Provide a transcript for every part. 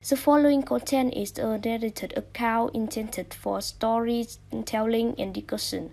The following content is a narrated account intended for storytelling and discussion.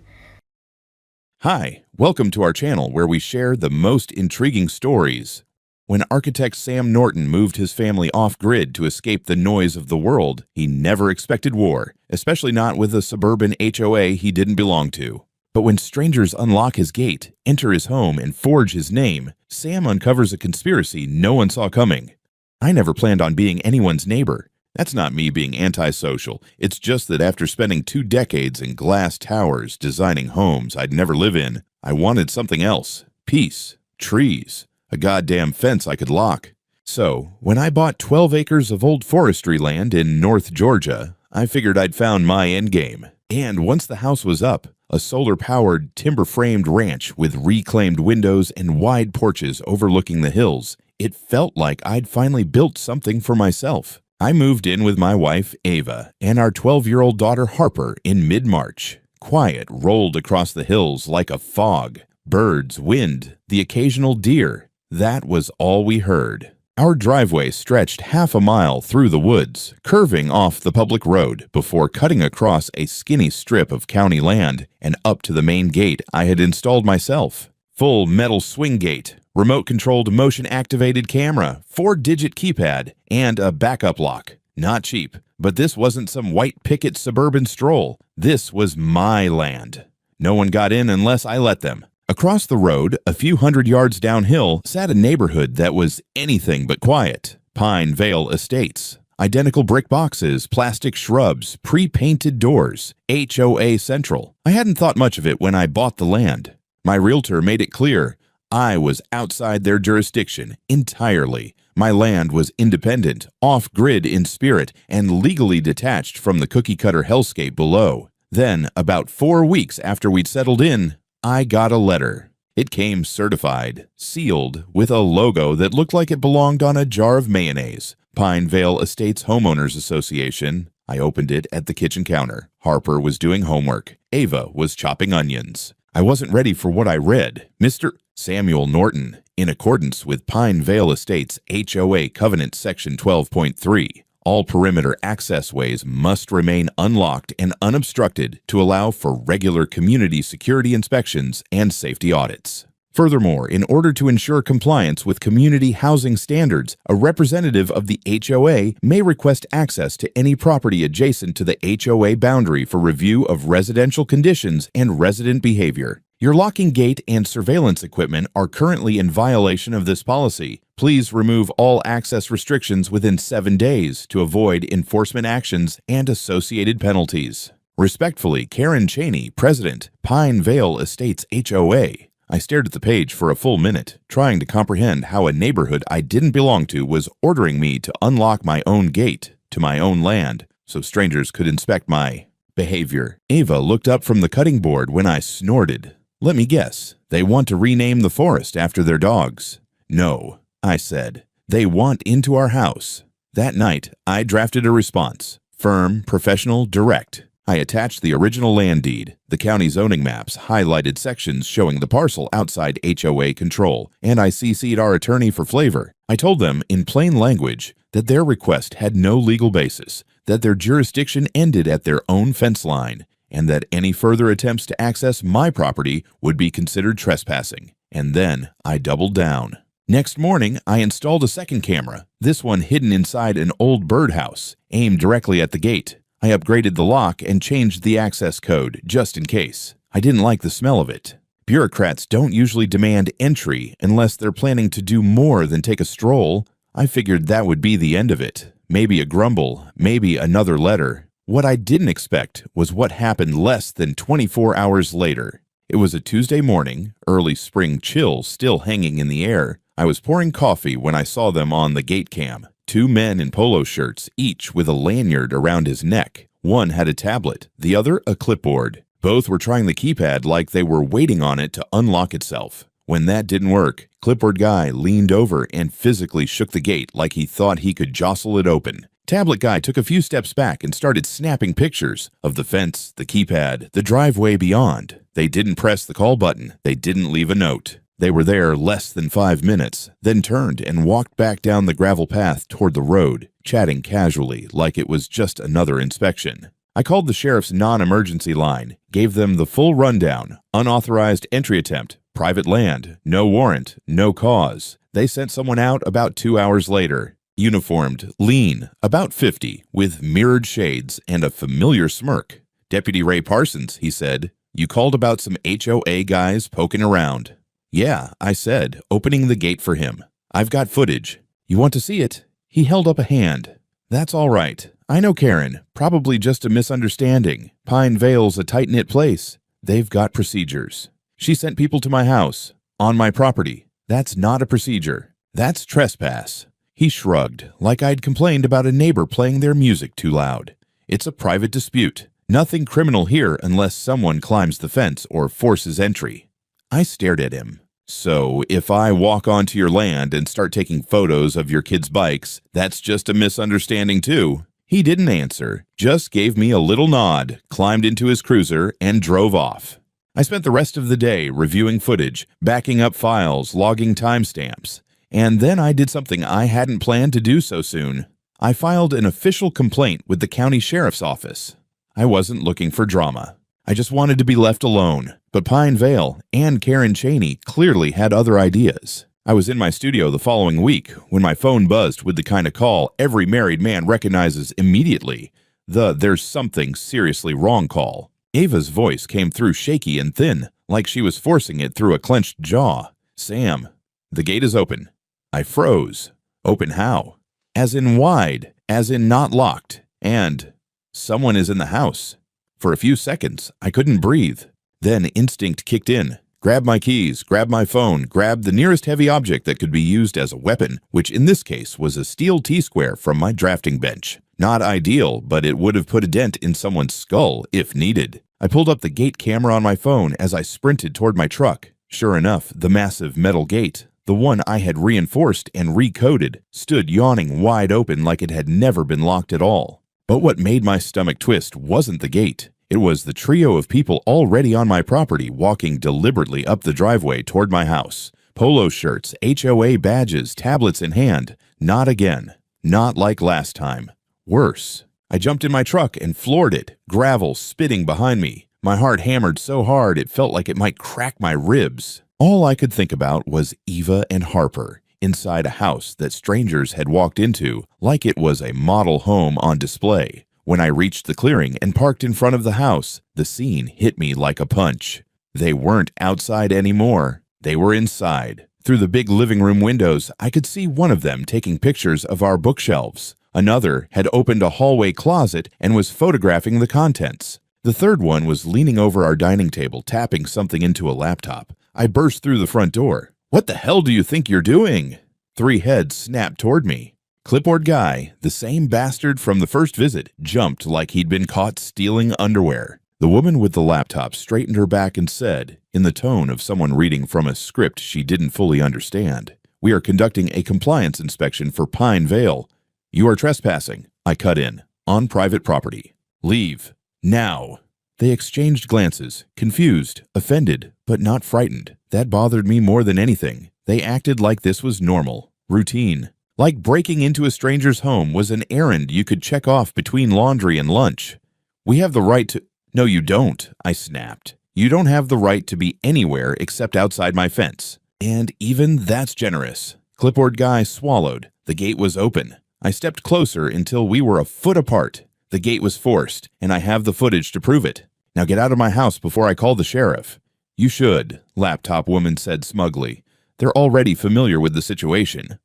Hi, welcome to our channel where we share the most intriguing stories. When architect Sam Norton moved his family off-grid to escape the noise of the world, he never expected war, especially not with a suburban HOA he didn't belong to. But when strangers unlock his gate, enter his home, and forge his name, Sam uncovers a conspiracy no one saw coming. I never planned on being anyone's neighbor. That's not me being antisocial. It's just that after spending 2 decades in glass towers designing homes I'd never live in, I wanted something else. Peace, trees, a goddamn fence I could lock. So, when I bought 12 acres of old forestry land in North Georgia, I figured I'd found my endgame. And once the house was up, a solar-powered, timber-framed ranch with reclaimed windows and wide porches overlooking the hills, it felt like I'd finally built something for myself. I moved in with my wife, Ava, and our 12-year-old daughter, Harper, in mid-March. Quiet rolled across the hills like a fog. Birds, wind, the occasional deer. That was all we heard. Our driveway stretched half a mile through the woods, curving off the public road before cutting across a skinny strip of county land and up to the main gate I had installed myself. Full metal swing gate, remote-controlled motion-activated camera, 4-digit keypad, and a backup lock. Not cheap, but this wasn't some white picket suburban stroll. This was my land. No one got in unless I let them. Across the road, a few hundred yards downhill, sat a neighborhood that was anything but quiet. Pine Vale Estates. Identical brick boxes, plastic shrubs, pre-painted doors. HOA Central. I hadn't thought much of it when I bought the land. My realtor made it clear I was outside their jurisdiction entirely. My land was independent, off-grid in spirit, and legally detached from the cookie-cutter hellscape below. Then, about 4 weeks after we'd settled in, I got a letter. It came certified, sealed, with a logo that looked like it belonged on a jar of mayonnaise. Pine Vale Estates Homeowners Association. I opened it at the kitchen counter. Harper was doing homework. Ava was chopping onions. I wasn't ready for what I read. Mr. Samuel Norton, in accordance with Pine Vale Estates HOA Covenant Section 12.3, all perimeter access ways must remain unlocked and unobstructed to allow for regular community security inspections and safety audits. Furthermore, in order to ensure compliance with community housing standards, a representative of the HOA may request access to any property adjacent to the HOA boundary for review of residential conditions and resident behavior. Your locking gate and surveillance equipment are currently in violation of this policy. Please remove all access restrictions within 7 days to avoid enforcement actions and associated penalties. Respectfully, Karen Cheney, President, Pine Vale Estates HOA. I stared at the page for a full minute, trying to comprehend how a neighborhood I didn't belong to was ordering me to unlock my own gate to my own land so strangers could inspect my behavior. Ava looked up from the cutting board when I snorted. Let me guess, they want to rename the forest after their dogs. No, I said. They want into our house. That night, I drafted a response. Firm, professional, direct. I attached the original land deed, the county zoning maps, highlighted sections showing the parcel outside HOA control, and I CC'd our attorney for flavor. I told them in plain language that their request had no legal basis, that their jurisdiction ended at their own fence line, and that any further attempts to access my property would be considered trespassing. And then I doubled down. Next morning, I installed a second camera, this one hidden inside an old birdhouse, aimed directly at the gate. I upgraded the lock and changed the access code, just in case. I didn't like the smell of it. Bureaucrats don't usually demand entry unless they're planning to do more than take a stroll. I figured that would be the end of it. Maybe a grumble, maybe another letter. What I didn't expect was what happened less than 24 hours later. It was a Tuesday morning, early spring chill still hanging in the air. I was pouring coffee when I saw them on the gate cam. 2 men in polo shirts, each with a lanyard around his neck. One had a tablet, the other a clipboard. Both were trying the keypad like they were waiting on it to unlock itself. When that didn't work, clipboard guy leaned over and physically shook the gate like he thought he could jostle it open. Tablet guy took a few steps back and started snapping pictures of the fence, the keypad, the driveway beyond. They didn't press the call button. They didn't leave a note. They were there less than 5 minutes, then turned and walked back down the gravel path toward the road, chatting casually like it was just another inspection. I called the sheriff's non-emergency line, gave them the full rundown: unauthorized entry attempt, private land, no warrant, no cause. They sent someone out about 2 hours later. Uniformed, lean, about 50, with mirrored shades and a familiar smirk. "Deputy Ray Parsons," he said. "You called about some HOA guys poking around." "Yeah," I said, opening the gate for him. "I've got footage. You want to see it?" He held up a hand. "That's all right. I know Karen. Probably just a misunderstanding. Pine Vale's a tight-knit place. They've got procedures. She sent people to my house, on my property. That's not a procedure. That's trespass." He shrugged, like I'd complained about a neighbor playing their music too loud. "It's a private dispute. Nothing criminal here unless someone climbs the fence or forces entry." I stared at him. "So, if I walk onto your land and start taking photos of your kids' bikes, that's just a misunderstanding too?" He didn't answer, just gave me a little nod, climbed into his cruiser, and drove off. I spent the rest of the day reviewing footage, backing up files, logging timestamps. And then I did something I hadn't planned to do so soon. I filed an official complaint with the county sheriff's office. I wasn't looking for drama. I just wanted to be left alone. But Pine Vale and Karen Chaney clearly had other ideas. I was in my studio the following week when my phone buzzed with the kind of call every married man recognizes immediately, the "there's something seriously wrong" call. Ava's voice came through shaky and thin, like she was forcing it through a clenched jaw. "Sam, the gate is open." I froze. Open how? As in wide, as in not locked, and someone is in the house. For a few seconds, I couldn't breathe. Then instinct kicked in. Grab my keys, grab my phone, grab the nearest heavy object that could be used as a weapon, which in this case was a steel T-square from my drafting bench. Not ideal, but it would have put a dent in someone's skull if needed. I pulled up the gate camera on my phone as I sprinted toward my truck. Sure enough, the massive metal gate, the one I had reinforced and recoded, stood yawning wide open like it had never been locked at all. But what made my stomach twist wasn't the gate. It was the trio of people already on my property walking deliberately up the driveway toward my house. Polo shirts, HOA badges, tablets in hand. Not again. Not like last time. Worse. I jumped in my truck and floored it, gravel spitting behind me. My heart hammered so hard it felt like it might crack my ribs. All I could think about was Eva and Harper inside a house that strangers had walked into like it was a model home on display. When I reached the clearing and parked in front of the house, the scene hit me like a punch. They weren't outside anymore. They were inside. Through the big living room windows, I could see one of them taking pictures of our bookshelves. Another had opened a hallway closet and was photographing the contents. The third one was leaning over our dining table, tapping something into a laptop. I burst through the front door. "What the hell do you think you're doing?" 3 heads snapped toward me. Clipboard guy, the same bastard from the first visit, jumped like he'd been caught stealing underwear. The woman with the laptop straightened her back and said, in the tone of someone reading from a script she didn't fully understand, "We are conducting a compliance inspection for Pine Vale. You are trespassing." I cut in. "On private property. Leave. Now." They exchanged glances, confused, offended, but not frightened. That bothered me more than anything. They acted like this was normal, routine. Like breaking into a stranger's home was an errand you could check off between laundry and lunch. "We have the right to—" "No, you don't," I snapped. "You don't have the right to be anywhere except outside my fence. And even that's generous." Clipboard guy swallowed. The gate was open. I stepped closer until we were a foot apart. The gate was forced, and I have the footage to prove it. Now get out of my house before I call the sheriff." "You should," laptop woman said smugly. "They're already familiar with the situation."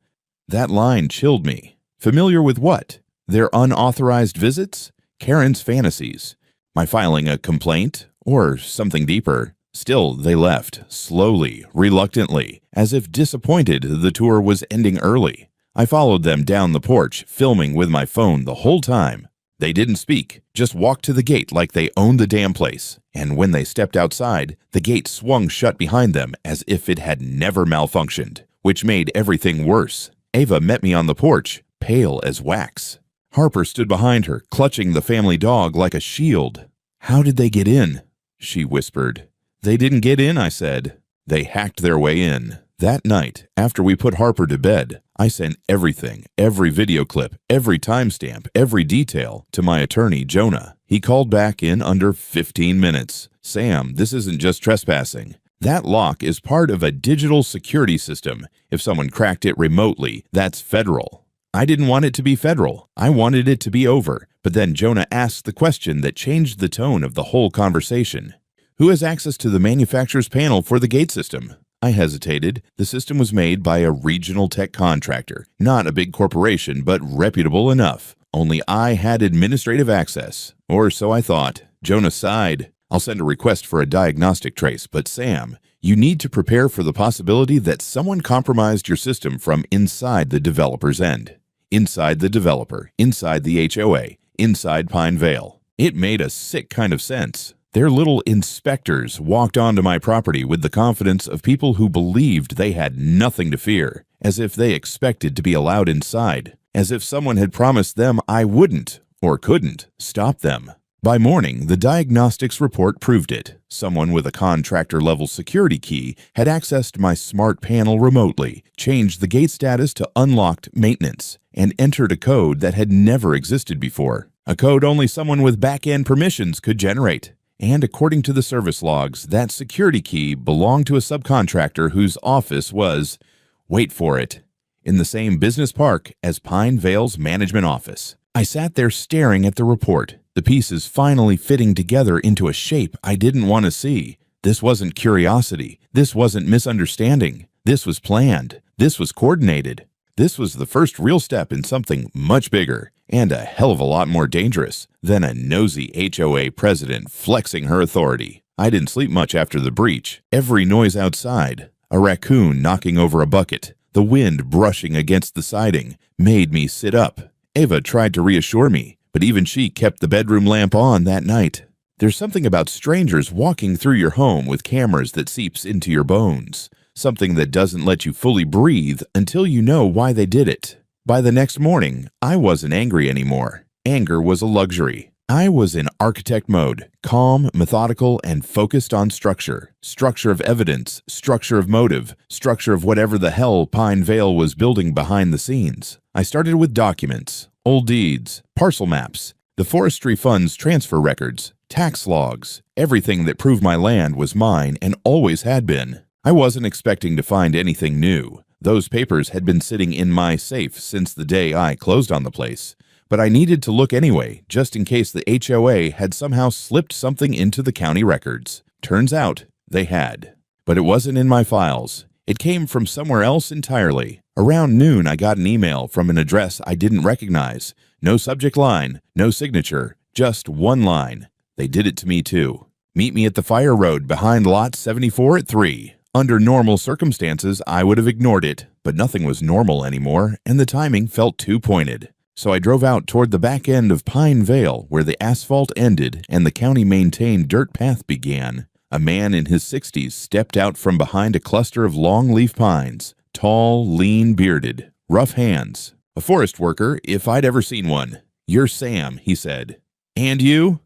That line chilled me. Familiar with what? Their unauthorized visits? Karen's fantasies? My filing a complaint? Or something deeper? Still, they left, slowly, reluctantly, as if disappointed the tour was ending early. I followed them down the porch, filming with my phone the whole time. They didn't speak, just walked to the gate like they owned the damn place. And when they stepped outside, the gate swung shut behind them as if it had never malfunctioned, which made everything worse. Ava met me on the porch, pale as wax. Harper stood behind her, clutching the family dog like a shield. "How did they get in?" she whispered. "They didn't get in," I said. "They hacked their way in." That night, after we put Harper to bed, I sent everything, every video clip, every timestamp, every detail to my attorney, Jonah. He called back in under 15 minutes. Sam, this isn't just trespassing. That lock is part of a digital security system. If someone cracked it remotely, that's federal. I didn't want it to be federal. I wanted it to be over. But then Jonah asked the question that changed the tone of the whole conversation. Who has access to the manufacturer's panel for the gate system? I hesitated. The system was made by a regional tech contractor, not a big corporation, but reputable enough. Only I had administrative access, or so I thought. Jonah sighed. I'll send a request for a diagnostic trace, but Sam, you need to prepare for the possibility that someone compromised your system from inside the developer's end. Inside the developer, inside the HOA, inside Pine Vale. It made a sick kind of sense. Their little inspectors walked onto my property with the confidence of people who believed they had nothing to fear, as if they expected to be allowed inside, as if someone had promised them I wouldn't, or couldn't, stop them. By morning, the diagnostics report proved it. Someone with a contractor-level security key had accessed my smart panel remotely, changed the gate status to unlocked maintenance, and entered a code that had never existed before. A code only someone with back-end permissions could generate. And according to the service logs, that security key belonged to a subcontractor whose office was, wait for it, in the same business park as Pine Vale's management office. I sat there staring at the report, the pieces finally fitting together into a shape I didn't want to see. This wasn't curiosity. This wasn't misunderstanding. This was planned. This was coordinated. This was the first real step in something much bigger and a hell of a lot more dangerous than a nosy HOA president flexing her authority. I didn't sleep much after the breach. Every noise outside, a raccoon knocking over a bucket, the wind brushing against the siding, made me sit up. Ava tried to reassure me, but even she kept the bedroom lamp on that night. There's something about strangers walking through your home with cameras that seeps into your bones. Something that doesn't let you fully breathe until you know why they did it. By the next morning, I wasn't angry anymore. Anger was a luxury. I was in architect mode, calm, methodical, and focused on structure. Structure of evidence, structure of motive, structure of whatever the hell Pine Vale was building behind the scenes. I started with documents, old deeds, parcel maps, the forestry fund's transfer records, tax logs, everything that proved my land was mine and always had been. I wasn't expecting to find anything new. Those papers had been sitting in my safe since the day I closed on the place. But I needed to look anyway, just in case the HOA had somehow slipped something into the county records. Turns out, they had. But it wasn't in my files. It came from somewhere else entirely. Around noon, I got an email from an address I didn't recognize. No subject line, no signature, just one line. They did it to me too. Meet me at the fire road behind lot 74 at 3. Under normal circumstances, I would have ignored it, but nothing was normal anymore, and the timing felt too pointed. So I drove out toward the back end of Pine Vale, where the asphalt ended and the county-maintained dirt path began. A man in his 60s stepped out from behind a cluster of long-leaf pines, tall, lean-bearded, rough hands. A forest worker, if I'd ever seen one. "You're Sam," he said. "And you?"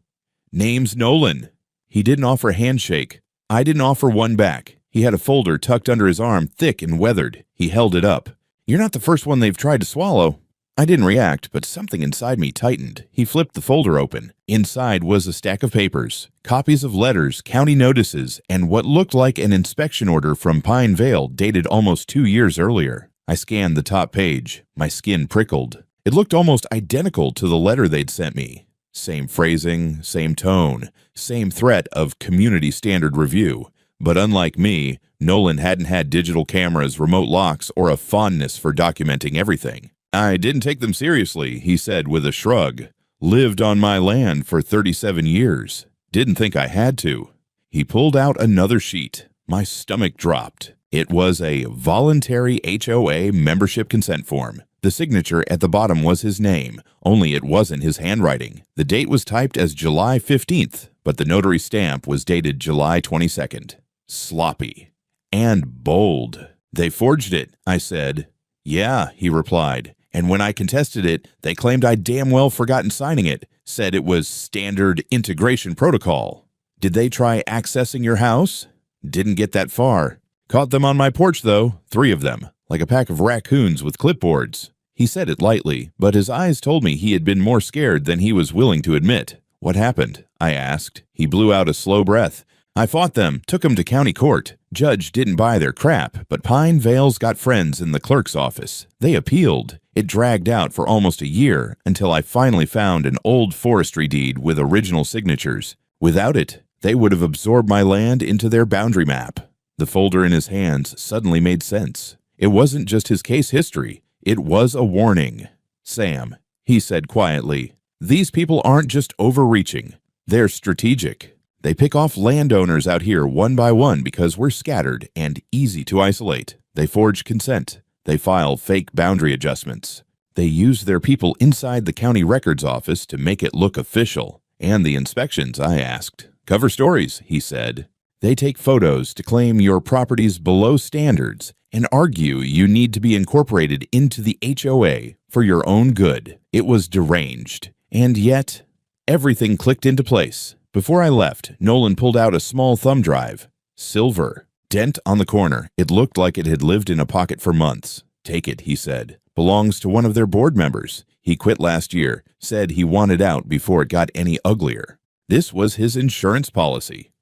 "Name's Nolan." He didn't offer a handshake. I didn't offer one back. He had a folder tucked under his arm, thick and weathered. He held it up. "You're not the first one they've tried to swallow." I didn't react, but something inside me tightened. He flipped the folder open. Inside was a stack of papers, copies of letters, county notices, and what looked like an inspection order from Pine Vale dated almost 2 years earlier. I scanned the top page. My skin prickled. It looked almost identical to the letter they'd sent me. Same phrasing, same tone, same threat of community standard review. But unlike me, Nolan hadn't had digital cameras, remote locks, or a fondness for documenting everything. "I didn't take them seriously," he said with a shrug. "Lived on my land for 37 years. Didn't think I had to." He pulled out another sheet. My stomach dropped. It was a voluntary HOA membership consent form. The signature at the bottom was his name, only it wasn't his handwriting. The date was typed as July 15th, but the notary stamp was dated July 22nd. Sloppy. And bold. "They forged it," I said. "Yeah," he replied. "And when I contested it, they claimed I'd damn well forgotten signing it, said it was standard integration protocol." "Did they try accessing your house?" "Didn't get that far. Caught them on my porch, though, 3 of them. like a pack of raccoons with clipboards. He said it lightly, but his eyes told me he had been more scared than he was willing to admit. What happened? I asked. He blew out a slow breath. I fought them, took them to county court. Judge didn't buy their crap, but Pine Vale's got friends in the clerk's office. They appealed. It dragged out for almost a year until I finally found an old forestry deed with original signatures. Without it, they would have absorbed my land into their boundary map. The folder in his hands suddenly made sense. It wasn't just his case history. It was a warning. Sam, he said quietly, these people aren't just overreaching. They're strategic. They pick off landowners out here one by one because we're scattered and easy to isolate. They forge consent. They file fake boundary adjustments. They use their people inside the county records office to make it look official. And the inspections, I asked. Cover stories, he said. They take photos to claim your property's below standards and argue you need to be incorporated into the HOA for your own good. It was deranged. And yet, everything clicked into place. Before I left, Nolan pulled out a small thumb drive. Silver. Dent on the corner. It looked like it had lived in a pocket for months. Take it, he said. Belongs to one of their board members. He quit last year. Said he wanted out before it got any uglier. This was his insurance policy.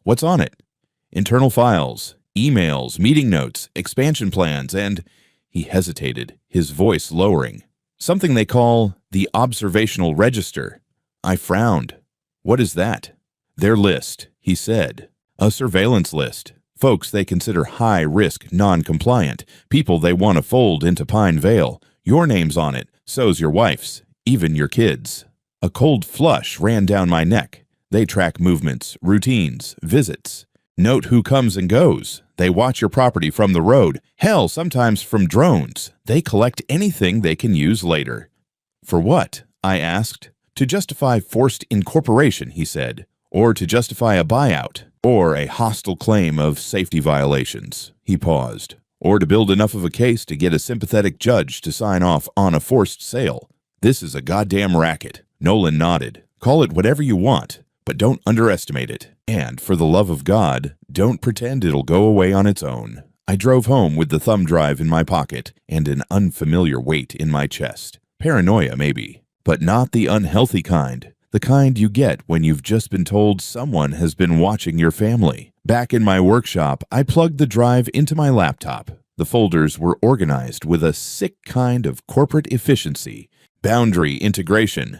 What's on it? Internal files, emails, meeting notes, expansion plans, and he hesitated, his voice lowering. Something they call the observational register. I frowned. What is that? Their list, he said. A surveillance list. Folks they consider high-risk, non-compliant. People they want to fold into Pine Vale. Your name's on it. So's your wife's. Even your kids. A cold flush ran down my neck. They track movements, routines, visits. Note who comes and goes. They watch your property from the road. Hell, sometimes from drones. They collect anything they can use later. For what? I asked. To justify forced incorporation, he said, or to justify a buyout, or a hostile claim of safety violations. He paused. Or to build enough of a case to get a sympathetic judge to sign off on a forced sale. This is a goddamn racket. Nolan nodded. Call it whatever you want, but don't underestimate it. And, for the love of God, don't pretend it'll go away on its own. I drove home with the thumb drive in my pocket and an unfamiliar weight in my chest. Paranoia, maybe. But not the unhealthy kind. The kind you get when you've just been told someone has been watching your family. Back in my workshop, I plugged the drive into my laptop. The folders were organized with a sick kind of corporate efficiency. Boundary integration.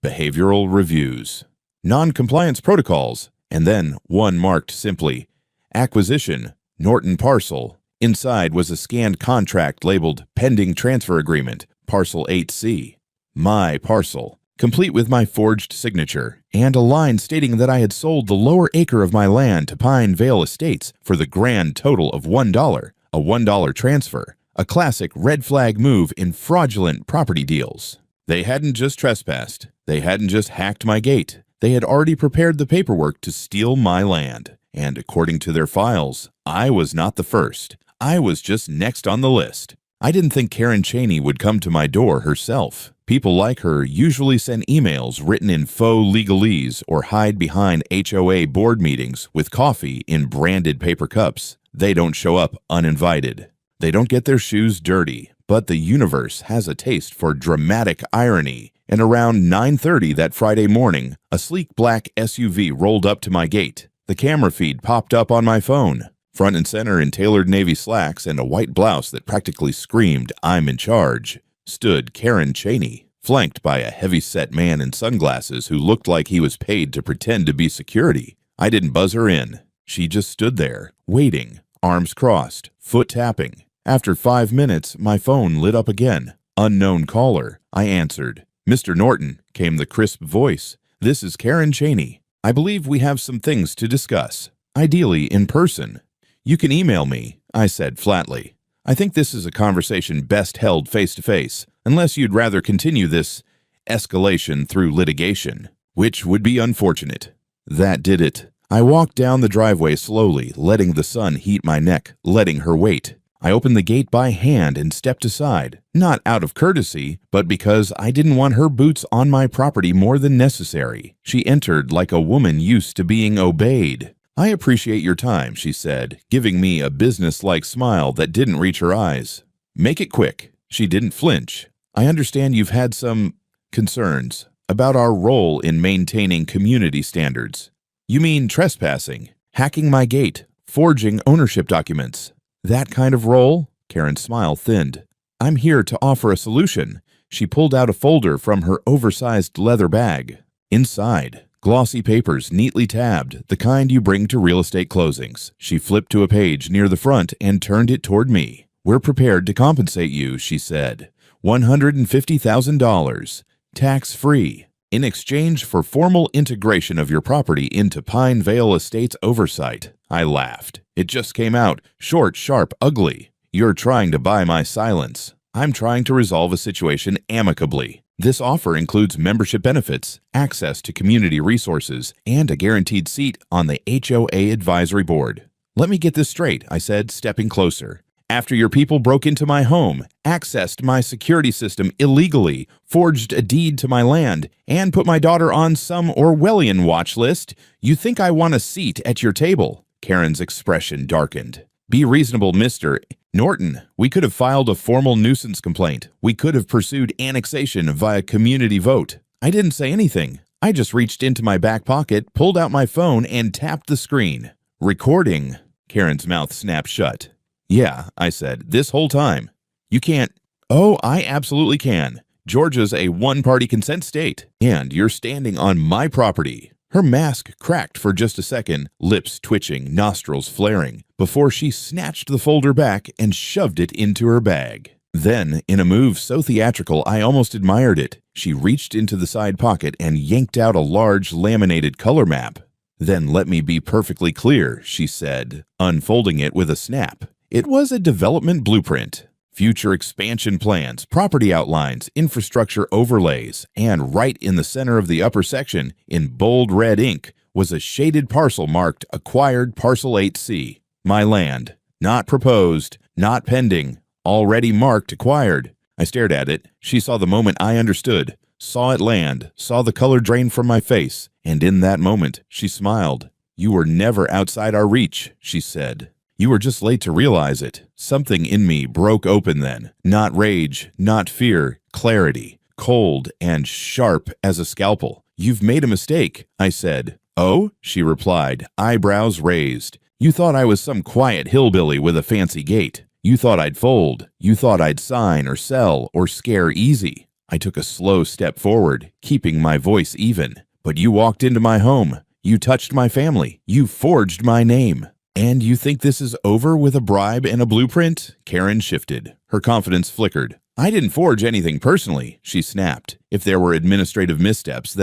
Behavioral reviews. Non-compliance protocols. And then one marked simply, Acquisition, Norton Parcel. Inside was a scanned contract labeled Pending Transfer Agreement, Parcel 8C. My parcel, complete with my forged signature, and a line stating that I had sold the lower acre of my land to Pine Vale Estates for the grand total of $1, a $1 transfer, a classic red flag move in fraudulent property deals. They hadn't just trespassed. They hadn't just hacked my gate. They had already prepared the paperwork to steal my land. And according to their files, I was not the first. I was just next on the list. I didn't think Karen Chaney would come to my door herself. People like her usually send emails written in faux legalese or hide behind HOA board meetings with coffee in branded paper cups. They don't show up uninvited. They don't get their shoes dirty. But the universe has a taste for dramatic irony. And around 9:30 that Friday morning, a sleek black SUV rolled up to my gate. The camera feed popped up on my phone. Front and center in tailored navy slacks and a white blouse that practically screamed, I'm in charge, stood Karen Chaney, flanked by a heavy-set man in sunglasses who looked like he was paid to pretend to be security. I didn't buzz her in. She just stood there, waiting, arms crossed, foot tapping. After 5 minutes, my phone lit up again. Unknown caller. I answered. Mr. Norton, came the crisp voice. This is Karen Chaney. I believe we have some things to discuss, ideally in person. You can email me, I said flatly. I think this is a conversation best held face-to-face, unless you'd rather continue this escalation through litigation, which would be unfortunate. That did it. I walked down the driveway slowly, letting the sun heat my neck, letting her wait. I opened the gate by hand and stepped aside, not out of courtesy, but because I didn't want her boots on my property more than necessary. She entered like a woman used to being obeyed. I appreciate your time, she said, giving me a business-like smile that didn't reach her eyes. Make it quick. She didn't flinch. I understand you've had some concerns about our role in maintaining community standards. You mean trespassing, hacking my gate, forging ownership documents. That kind of role? Karen's smile thinned. I'm here to offer a solution. She pulled out a folder from her oversized leather bag. Inside, glossy papers neatly tabbed, the kind you bring to real estate closings. She flipped to a page near the front and turned it toward me. We're prepared to compensate you, she said. $150,000, tax-free, in exchange for formal integration of your property into Pine Vale Estates oversight. I laughed. It just came out, short, sharp, ugly. You're trying to buy my silence. I'm trying to resolve a situation amicably. This offer includes membership benefits, access to community resources, and a guaranteed seat on the HOA advisory board. Let me get this straight, I said, stepping closer. After your people broke into my home, accessed my security system illegally, forged a deed to my land, and put my daughter on some Orwellian watch list, you think I want a seat at your table? Karen's expression darkened. Be reasonable, Mr. Norton. We could have filed a formal nuisance complaint. We could have pursued annexation via community vote. I didn't say anything. I just reached into my back pocket, pulled out my phone, and tapped the screen. Recording. Karen's mouth snapped shut. Yeah, I said, this whole time. You can't. Oh, I absolutely can. Georgia's a one-party consent state, and you're standing on my property. Her mask cracked for just a second, lips twitching, nostrils flaring, before she snatched the folder back and shoved it into her bag. Then, in a move so theatrical I almost admired it, she reached into the side pocket and yanked out a large laminated color map. Then let me be perfectly clear, she said, unfolding it with a snap. It was a development blueprint. Future expansion plans, property outlines, infrastructure overlays, and right in the center of the upper section, in bold red ink, was a shaded parcel marked Acquired Parcel 8C. My land. Not proposed, not pending, already marked acquired. I stared at it. She saw the moment I understood, saw it land, saw the color drain from my face, and in that moment, she smiled. You were never outside our reach, she said. You were just late to realize it. Something in me broke open then. Not rage, not fear, clarity, cold and sharp as a scalpel. You've made a mistake, I said. Oh, she replied, eyebrows raised. You thought I was some quiet hillbilly with a fancy gait. You thought I'd fold. You thought I'd sign or sell or scare easy. I took a slow step forward, keeping my voice even. But you walked into my home. You touched my family. You forged my name. And you think this is over with a bribe and a blueprint? Karen shifted. Her confidence flickered. I didn't forge anything personally, she snapped. If there were administrative missteps,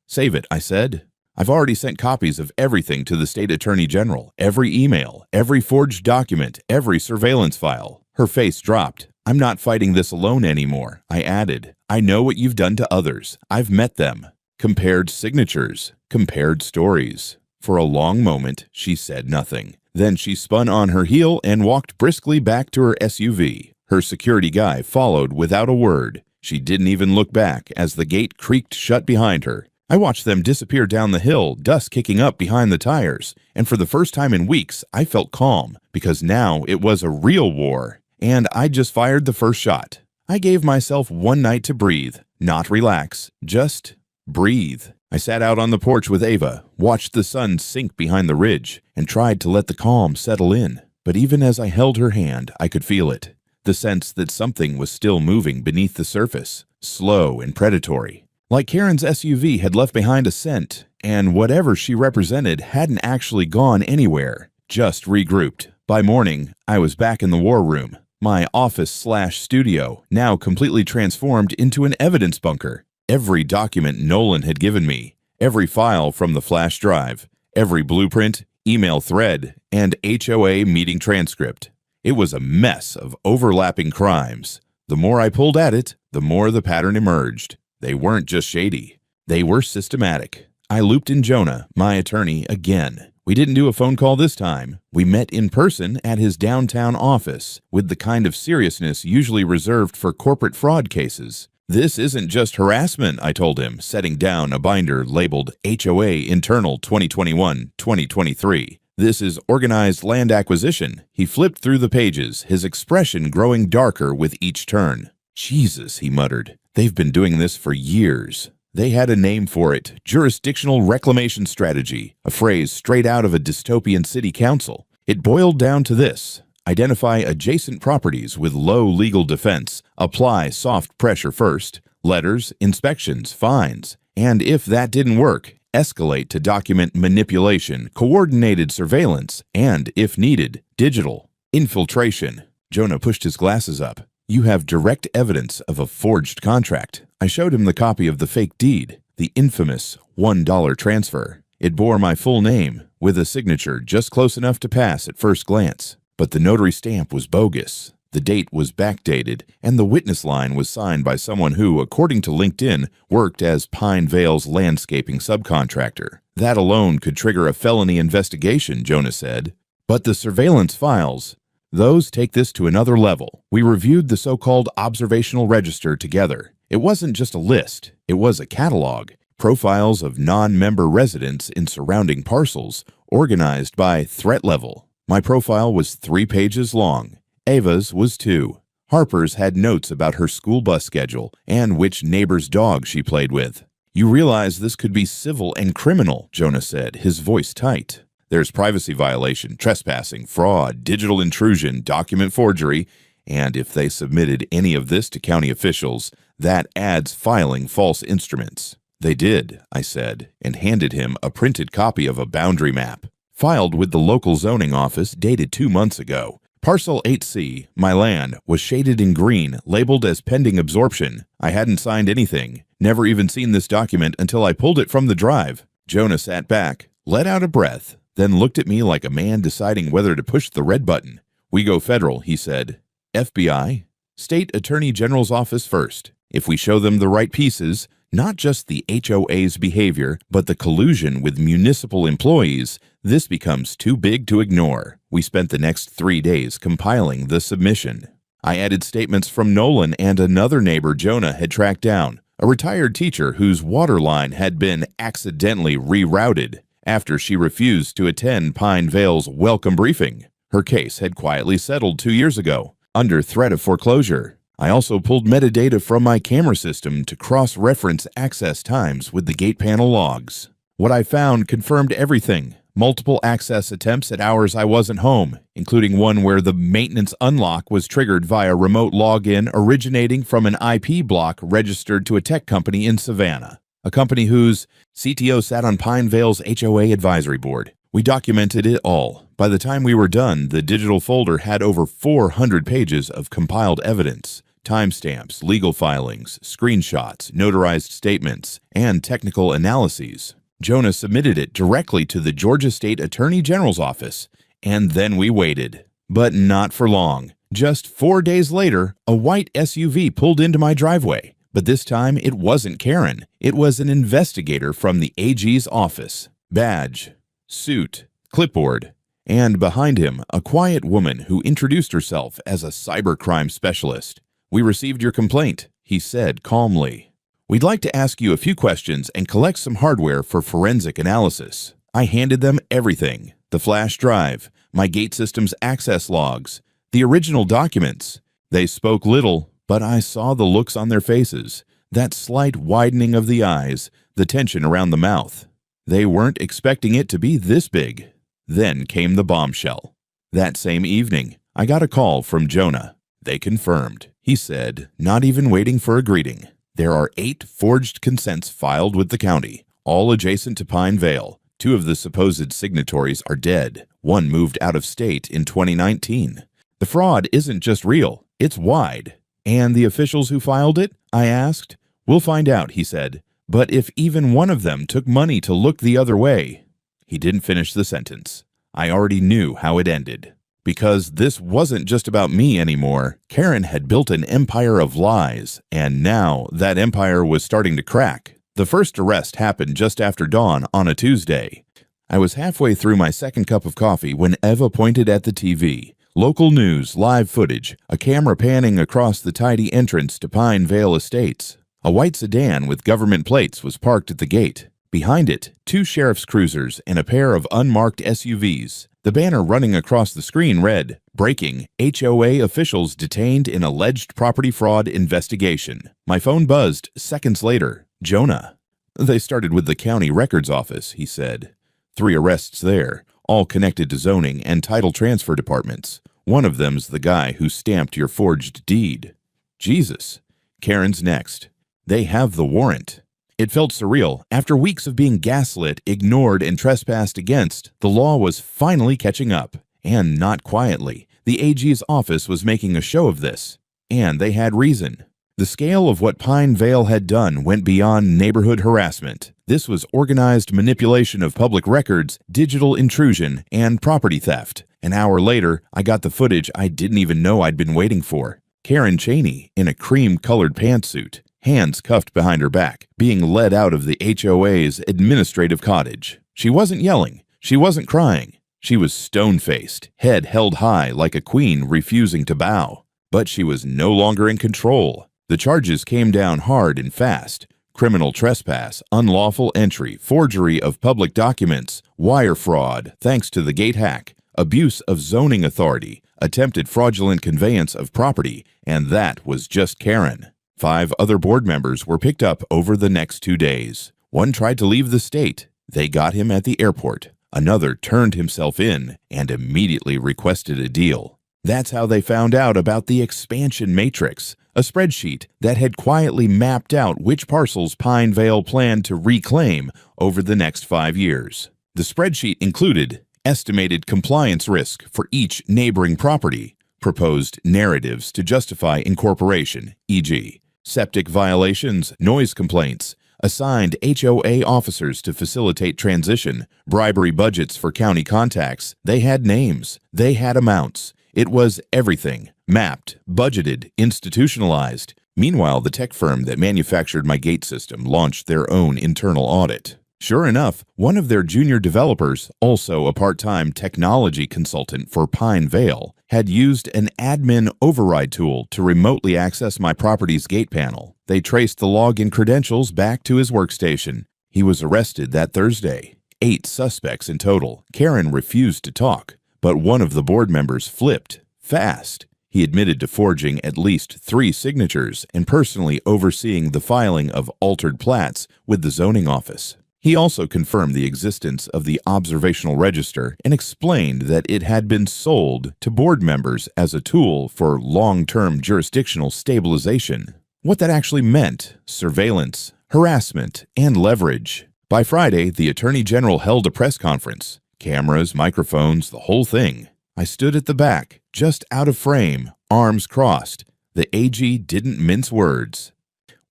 Save it, I said. I've already sent copies of everything to the state attorney general. Every email, every forged document, every surveillance file. Her face dropped. I'm not fighting this alone anymore, I added. I know what you've done to others. I've met them. Compared signatures. Compared stories. For a long moment, she said nothing. Then she spun on her heel and walked briskly back to her SUV. Her security guy followed without a word. She didn't even look back as the gate creaked shut behind her. I watched them disappear down the hill, dust kicking up behind the tires. And for the first time in weeks, I felt calm, because now it was a real war. And I'd just fired the first shot. I gave myself one night to breathe, not relax, just breathe. I sat out on the porch with Ava, watched the sun sink behind the ridge, and tried to let the calm settle in. But even as I held her hand, I could feel it. The sense that something was still moving beneath the surface, slow and predatory. Like Karen's SUV had left behind a scent, and whatever she represented hadn't actually gone anywhere, just regrouped. By morning, I was back in the war room, my office/studio, now completely transformed into an evidence bunker. Every document Nolan had given me, every file from the flash drive, every blueprint, email thread, and HOA meeting transcript. It was a mess of overlapping crimes. The more I pulled at it, the more the pattern emerged. They weren't just shady. They were systematic. I looped in Jonah, my attorney, again. We didn't do a phone call this time. We met in person at his downtown office, with the kind of seriousness usually reserved for corporate fraud cases. This isn't just harassment, I told him, setting down a binder labeled HOA Internal 2021-2023. This is organized land acquisition." He flipped through the pages, his expression growing darker with each turn. "Jesus," he muttered. "They've been doing this for years." They had a name for it: jurisdictional reclamation strategy, a phrase straight out of a dystopian city council. It boiled down to this: identify adjacent properties with low legal defense, apply soft pressure first, letters, inspections, fines, and if that didn't work, escalate to document manipulation, coordinated surveillance, and, if needed, digital infiltration. Jonah pushed his glasses up. "You have direct evidence of a forged contract." I showed him the copy of the fake deed, the infamous $1 transfer. It bore my full name, with a signature just close enough to pass at first glance. But the notary stamp was bogus. The date was backdated, and the witness line was signed by someone who, according to LinkedIn, worked as Pine Vale's landscaping subcontractor. That alone could trigger a felony investigation, Jonah said. But the surveillance files, those take this to another level. We reviewed the so-called observational register together. It wasn't just a list, it was a catalog. Profiles of non-member residents in surrounding parcels, organized by threat level. My profile was 3 pages long. Ava's was 2. Harper's had notes about her school bus schedule and which neighbor's dog she played with. "You realize this could be civil and criminal," Jonah said, his voice tight. "There's privacy violation, trespassing, fraud, digital intrusion, document forgery, and if they submitted any of this to county officials, that adds filing false instruments." "They did," I said, and handed him a printed copy of a boundary map, filed with the local zoning office, dated 2 months ago. Parcel 8C, my land, was shaded in green, labeled as pending absorption. I hadn't signed anything, never even seen this document until I pulled it from the drive. Jonah sat back, let out a breath, then looked at me like a man deciding whether to push the red button. "We go federal," he said. "FBI? State Attorney General's office first. If we show them the right pieces, not just the HOA's behavior, but the collusion with municipal employees, this becomes too big to ignore." We spent the next 3 days compiling the submission. I added statements from Nolan and another neighbor Jonah had tracked down, a retired teacher whose water line had been accidentally rerouted after she refused to attend Pine Vale's welcome briefing. Her case had quietly settled 2 years ago, under threat of foreclosure. I also pulled metadata from my camera system to cross-reference access times with the gate panel logs. What I found confirmed everything. Multiple access attempts at hours I wasn't home, including one where the maintenance unlock was triggered via remote login originating from an IP block registered to a tech company in Savannah, a company whose CTO sat on Pine Vale's HOA advisory board. We documented it all. By the time we were done, the digital folder had over 400 pages of compiled evidence, timestamps, legal filings, screenshots, notarized statements, and technical analyses. Jonah submitted it directly to the Georgia State Attorney General's office, and then we waited. But not for long. Just 4 days later, a white SUV pulled into my driveway. But this time, it wasn't Karen. It was an investigator from the AG's office. Badge, suit, clipboard, and behind him, a quiet woman who introduced herself as a cybercrime specialist. "We received your complaint," he said calmly. "We'd like to ask you a few questions and collect some hardware for forensic analysis." I handed them everything: the flash drive, my gate system's access logs, the original documents. They spoke little, but I saw the looks on their faces, that slight widening of the eyes, the tension around the mouth. They weren't expecting it to be this big. Then came the bombshell. That same evening, I got a call from Jonah. "They confirmed," he said, not even waiting for a greeting. "There are 8 forged consents filed with the county, all adjacent to Pine Vale. 2 of the supposed signatories are dead. 1 moved out of state in 2019. The fraud isn't just real, it's wide." "And the officials who filed it?" I asked. "We'll find out," he said. "But if even one of them took money to look the other way..." He didn't finish the sentence. I already knew how it ended. Because this wasn't just about me anymore. Karen had built an empire of lies, and now that empire was starting to crack. The first arrest happened just after dawn on a Tuesday. I was halfway through my second cup of coffee when Eva pointed at the TV. Local news, live footage, a camera panning across the tidy entrance to Pine Vale Estates. A white sedan with government plates was parked at the gate. Behind it, 2 sheriff's cruisers and a pair of unmarked SUVs. The banner running across the screen read, "Breaking, HOA officials detained in alleged property fraud investigation." My phone buzzed seconds later. Jonah. "They started with the county records office," he said. 3 arrests there, all connected to zoning and title transfer departments. One of them's the guy who stamped your forged deed. Jesus. Karen's next. They have the warrant. It felt surreal. After weeks of being gaslit, ignored, and trespassed against, the law was finally catching up. And not quietly. The AG's office was making a show of this. And they had reason. The scale of what Pine Vale had done went beyond neighborhood harassment. This was organized manipulation of public records, digital intrusion, and property theft. An hour later, I got the footage I didn't even know I'd been waiting for. Karen Chaney, in a cream-colored pantsuit, hands cuffed behind her back, being led out of the HOA's administrative cottage. She wasn't yelling. She wasn't crying. She was stone-faced, head held high like a queen refusing to bow. But she was no longer in control. The charges came down hard and fast. Criminal trespass, unlawful entry, forgery of public documents, wire fraud, thanks to the gate hack, abuse of zoning authority, attempted fraudulent conveyance of property, and that was just Karen. 5 other board members were picked up over the next 2 days. One tried to leave the state. They got him at the airport. Another turned himself in and immediately requested a deal. That's how they found out about the expansion matrix, a spreadsheet that had quietly mapped out which parcels Pine Vale planned to reclaim over the next 5 years. The spreadsheet included estimated compliance risk for each neighboring property, proposed narratives to justify incorporation, e.g., septic violations, noise complaints, assigned HOA officers to facilitate transition, bribery budgets for county contacts. They had names. They had amounts. It was everything. Mapped, budgeted, institutionalized. Meanwhile, the tech firm that manufactured my gate system launched their own internal audit. Sure enough, one of their junior developers, also a part-time technology consultant for Pine Vale, had used an admin override tool to remotely access my property's gate panel. They traced the login credentials back to his workstation. He was arrested that Thursday. 8 suspects in total. Karen refused to talk, but one of the board members flipped fast. He admitted to forging at least 3 signatures and personally overseeing the filing of altered plats with the zoning office. He also confirmed the existence of the observational register and explained that it had been sold to board members as a tool for long-term jurisdictional stabilization. What that actually meant: surveillance, harassment, and leverage. By Friday, the Attorney General held a press conference. Cameras, microphones, the whole thing. I stood at the back, just out of frame, arms crossed. The AG didn't mince words.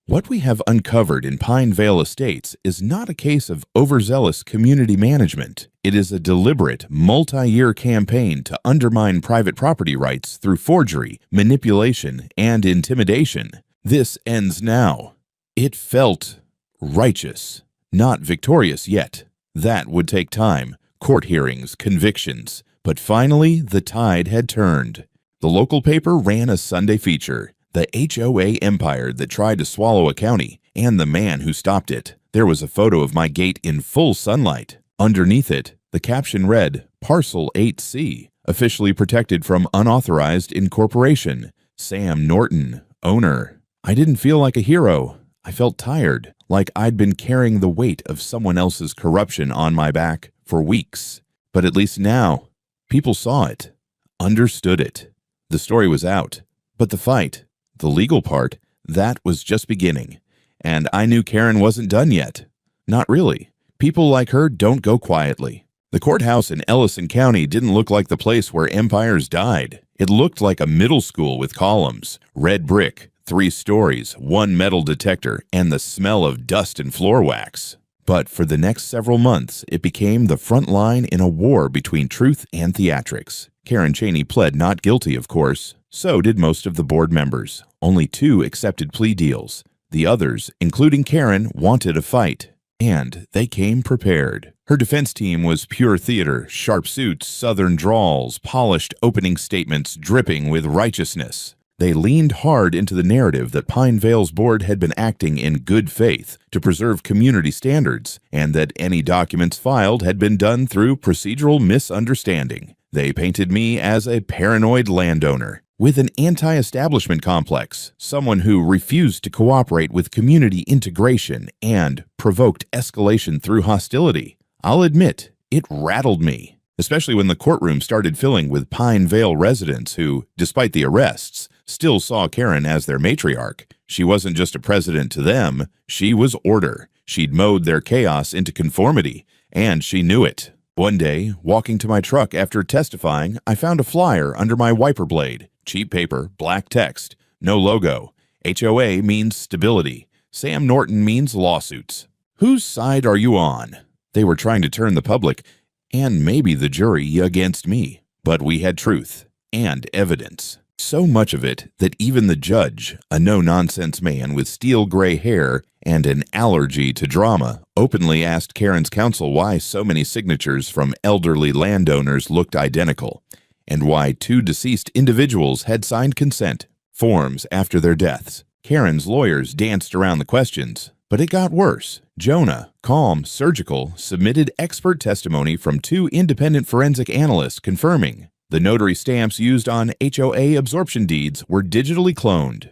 What we have uncovered in Pine Vale Estates is not a case of overzealous community management. It is a deliberate, multi-year campaign to undermine private property rights through forgery, manipulation, and intimidation. This ends now. It felt righteous. Not victorious yet. That would take time, court hearings, convictions. But finally, the tide had turned. The local paper ran a Sunday feature. The HOA empire that tried to swallow a county, and the man who stopped it. There was a photo of my gate in full sunlight. Underneath it, the caption read, Parcel 8C, officially protected from unauthorized incorporation. Sam Norton, owner. I didn't feel like a hero. I felt tired, like I'd been carrying the weight of someone else's corruption on my back for weeks. But at least now, people saw it, understood it. The story was out, but the fight, the legal part, that was just beginning. And I knew Karen wasn't done yet. Not really. People like her don't go quietly. The courthouse in Ellison County didn't look like the place where empires died. It looked like a middle school with columns, red brick, 3 stories, 1 metal detector, and the smell of dust and floor wax. But for the next several months, it became the front line in a war between truth and theatrics. Karen Chaney pled not guilty, of course. So did most of the board members. Only 2 accepted plea deals. The others, including Karen, wanted a fight. And they came prepared. Her defense team was pure theater, sharp suits, southern drawls, polished opening statements dripping with righteousness. They leaned hard into the narrative that Pine Vale's board had been acting in good faith to preserve community standards, and that any documents filed had been done through procedural misunderstanding. They painted me as a paranoid landowner with an anti-establishment complex, someone who refused to cooperate with community integration and provoked escalation through hostility. I'll admit, it rattled me, especially when the courtroom started filling with Pine Vale residents who, despite the arrests, still saw Karen as their matriarch. She wasn't just a president to them, she was order. She'd mowed their chaos into conformity, and she knew it. One day, walking to my truck after testifying, I found a flyer under my wiper blade. Cheap paper, black text, no logo. HOA means stability. Sam Norton means lawsuits. Whose side are you on? They were trying to turn the public, and maybe the jury, against me. But we had truth and evidence. So much of it that even the judge, a no-nonsense man with steel gray hair and an allergy to drama, openly asked Karen's counsel why so many signatures from elderly landowners looked identical, and why 2 deceased individuals had signed consent forms after their deaths. Karen's lawyers danced around the questions, but it got worse. Jonah, calm, surgical, submitted expert testimony from 2 independent forensic analysts confirming the notary stamps used on HOA absorption deeds were digitally cloned.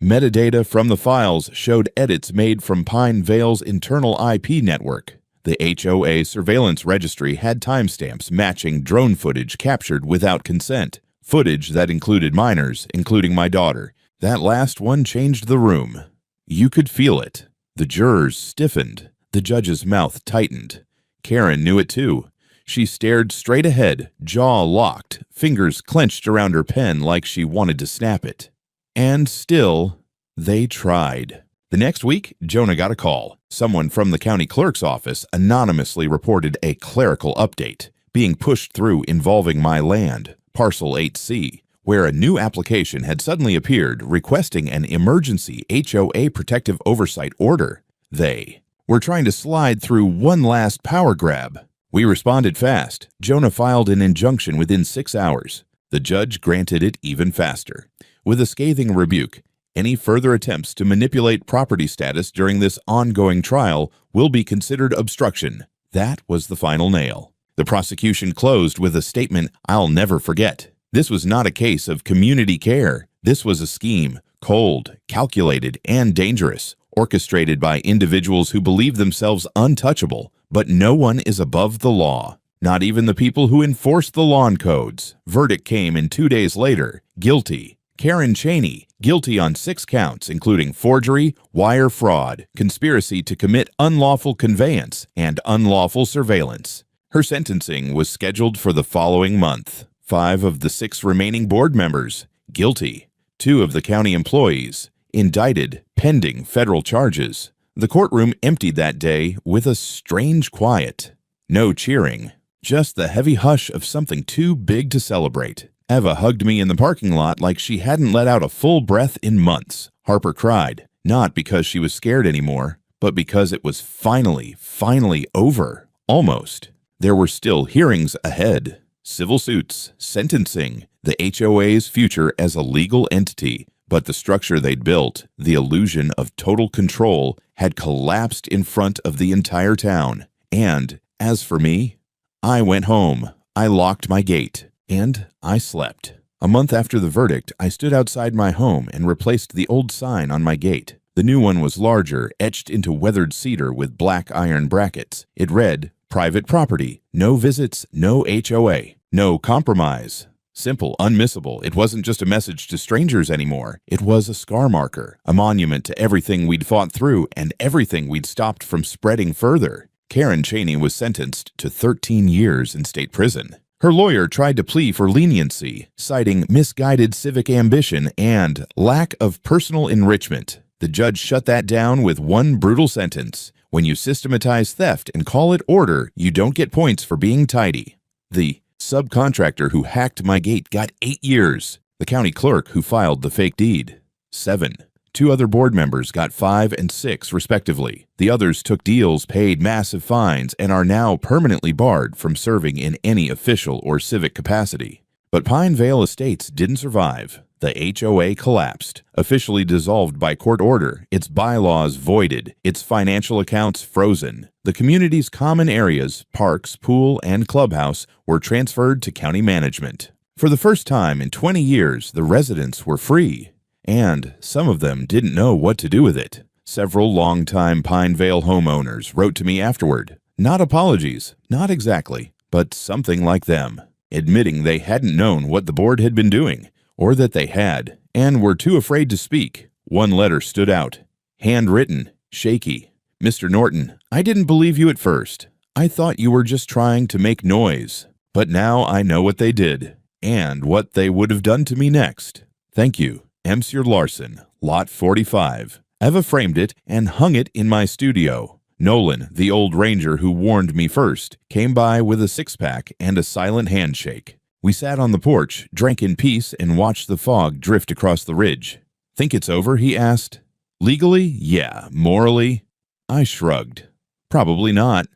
Metadata from the files showed edits made from Pine Vale's internal IP network. The HOA surveillance registry had timestamps matching drone footage captured without consent, footage that included minors, including my daughter. That last one changed the room. You could feel it. The jurors stiffened. The judge's mouth tightened. Karen knew it too. She stared straight ahead, jaw locked, fingers clenched around her pen like she wanted to snap it. And still, they tried. The next week, Jonah got a call. Someone from the county clerk's office anonymously reported a clerical update being pushed through involving my land, Parcel 8C, where a new application had suddenly appeared requesting an emergency HOA protective oversight order. They were trying to slide through one last power grab. We responded fast. Jonah filed an injunction within 6 hours. The judge granted it even faster, with a scathing rebuke. Any further attempts to manipulate property status during this ongoing trial will be considered obstruction. That was the final nail. The prosecution closed with a statement I'll never forget. This was not a case of community care. This was a scheme, cold, calculated, and dangerous, orchestrated by individuals who believe themselves untouchable. But no one is above the law, not even the people who enforce the lawn codes. Verdict came in 2 days later. Guilty. Karen Chaney, guilty on 6 counts, including forgery, wire fraud, conspiracy to commit unlawful conveyance, and unlawful surveillance. Her sentencing was scheduled for the following month. 5 of the 6 remaining board members, guilty. 2 of the county employees, indicted, pending federal charges. The courtroom emptied that day with a strange quiet. No cheering, just the heavy hush of something too big to celebrate. Eva hugged me in the parking lot like she hadn't let out a full breath in months. Harper cried, not because she was scared anymore, but because it was finally over. Almost. There were still hearings ahead. Civil suits, sentencing, the HOA's future as a legal entity. But the structure they'd built, the illusion of total control, had collapsed in front of the entire town. And, as for me, I went home. I locked my gate. And I slept. A month after the verdict, I stood outside my home and replaced the old sign on my gate. The new one was larger, etched into weathered cedar with black iron brackets. It read, "Private property. No visits, no HOA. No compromise." Simple, unmissable. It wasn't just a message to strangers anymore. It was a scar marker, a monument to everything we'd fought through and everything we'd stopped from spreading further. Karen Chaney was sentenced to 13 years in state prison. Her lawyer tried to plea for leniency, citing misguided civic ambition and lack of personal enrichment. The judge shut that down with one brutal sentence. When you systematize theft and call it order, you don't get points for being tidy. The subcontractor who hacked my gate got 8 years. The county clerk who filed the fake deed, 7. 2 other board members got 5 and 6, respectively. The others took deals, paid massive fines, and are now permanently barred from serving in any official or civic capacity. But Pine Vale Estates didn't survive. The HOA collapsed, officially dissolved by court order, its bylaws voided, its financial accounts frozen. The community's common areas, parks, pool, and clubhouse were transferred to county management. For the first time in 20 years, the residents were free. And some of them didn't know what to do with it. Several longtime Pinevale homeowners wrote to me afterward. Not apologies, not exactly, but something like them, admitting they hadn't known what the board had been doing, or that they had, and were too afraid to speak. One letter stood out. Handwritten, shaky. Mr. Norton, I didn't believe you at first. I thought you were just trying to make noise. But now I know what they did, and what they would have done to me next. Thank you, Monsieur Larson, Lot 45. Eva framed it and hung it in my studio. Nolan, the old ranger who warned me first, came by with a six-pack and a silent handshake. We sat on the porch, drank in peace, and watched the fog drift across the ridge. Think it's over? He asked. Legally? Yeah. Morally? I shrugged. Probably not.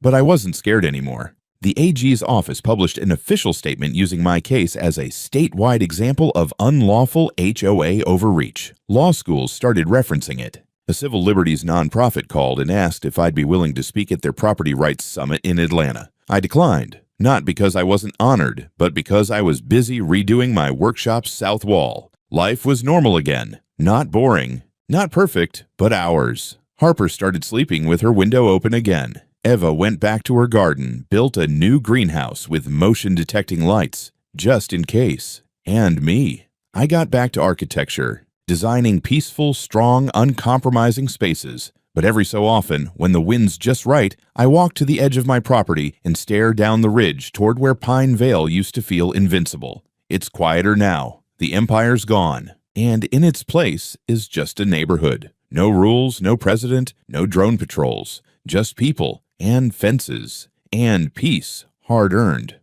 But I wasn't scared anymore. The AG's office published an official statement using my case as a statewide example of unlawful HOA overreach. Law schools started referencing it. A civil liberties nonprofit called and asked if I'd be willing to speak at their property rights summit in Atlanta. I declined, not because I wasn't honored, but because I was busy redoing my workshop's south wall. Life was normal again. Not boring. Not perfect, but ours. Harper started sleeping with her window open again. Eva went back to her garden, built a new greenhouse with motion-detecting lights, just in case. And me. I got back to architecture, designing peaceful, strong, uncompromising spaces. But every so often, when the wind's just right, I walk to the edge of my property and stare down the ridge toward where Pine Vale used to feel invincible. It's quieter now. The empire's gone. And in its place is just a neighborhood. No rules, no president, no drone patrols. Just people. And fences, and peace, hard-earned.